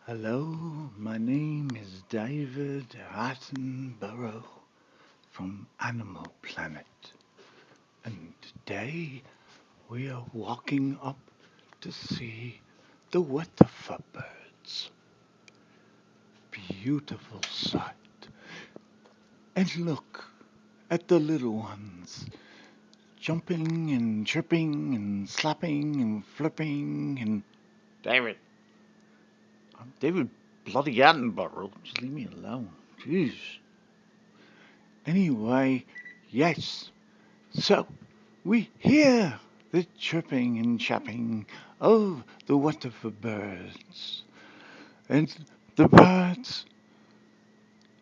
Hello, my name is David Attenboro from Animal Planet, and today we are walking up to see the Whatdafa Birds. Beautiful sight. And look at the little ones jumping and chirping and slapping and flipping and David, I'm David bloody Attenboro. Just leave me alone. Jeez. anyway, yes. So we hear the chirping and chapping of the Whatdafa Birds. And the birds,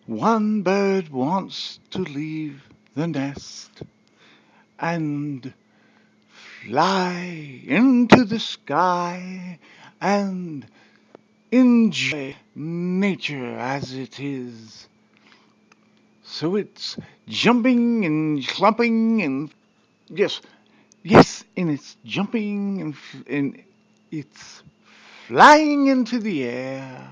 one bird wants to leave the nest and fly into the sky and enjoy nature as it is. So it's jumping and clumping and yes, yes, and it's jumping and it's flying into the air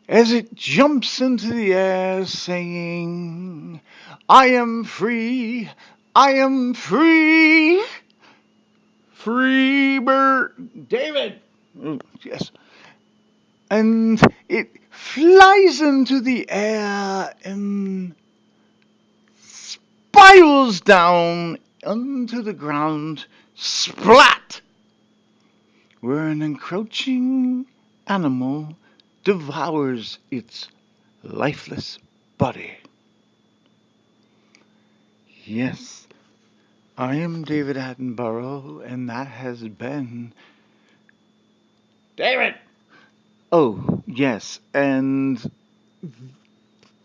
as it jumps into the air saying, I am free, I am free, free bird. David! Yes. And it flies into the air and spirals down onto the ground, splat, where an encroaching animal devours its lifeless body. Yes, I am David Attenborough, and that has been. David! Oh, yes, and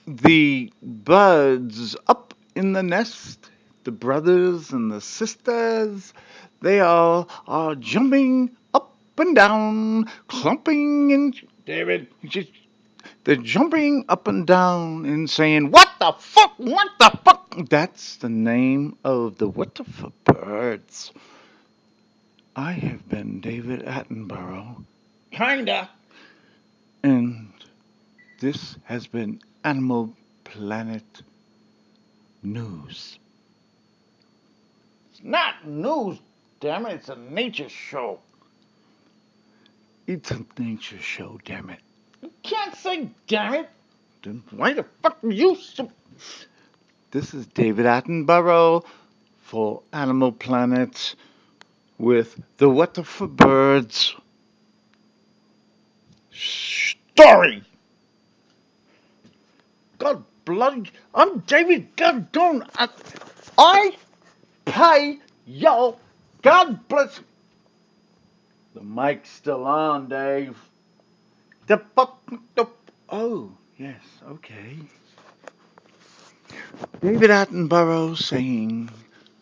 the birds up in the nest, the brothers and the sisters, they all are jumping up and down, clumping and David! just they're jumping up and down and saying, What the fuck? What the fuck? That's the name of the Whatdafa Birds. I have been David Attenborough, Kinda. and this has been Animal Planet News. It's not news, damn it. It's a nature show. It's a nature show, damn it. You can't say damn it. Then why the fuck are you so... This is David Attenborough for Animal Planet with the Whatdafa Birds story. God bloody... I'm David Goddone. I pay yo. God bless... The mic's still on, Dave. The fuck... The... Oh, yes, okay. David Attenborough saying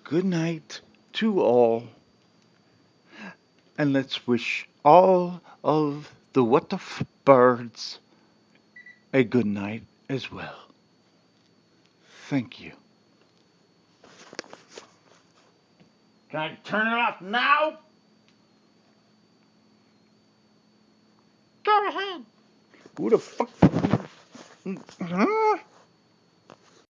good night to all, and let's wish all of the Whatdafa Birds a good night as well. Thank you. Can I turn it off now? Go ahead. Who the fuck? Huh?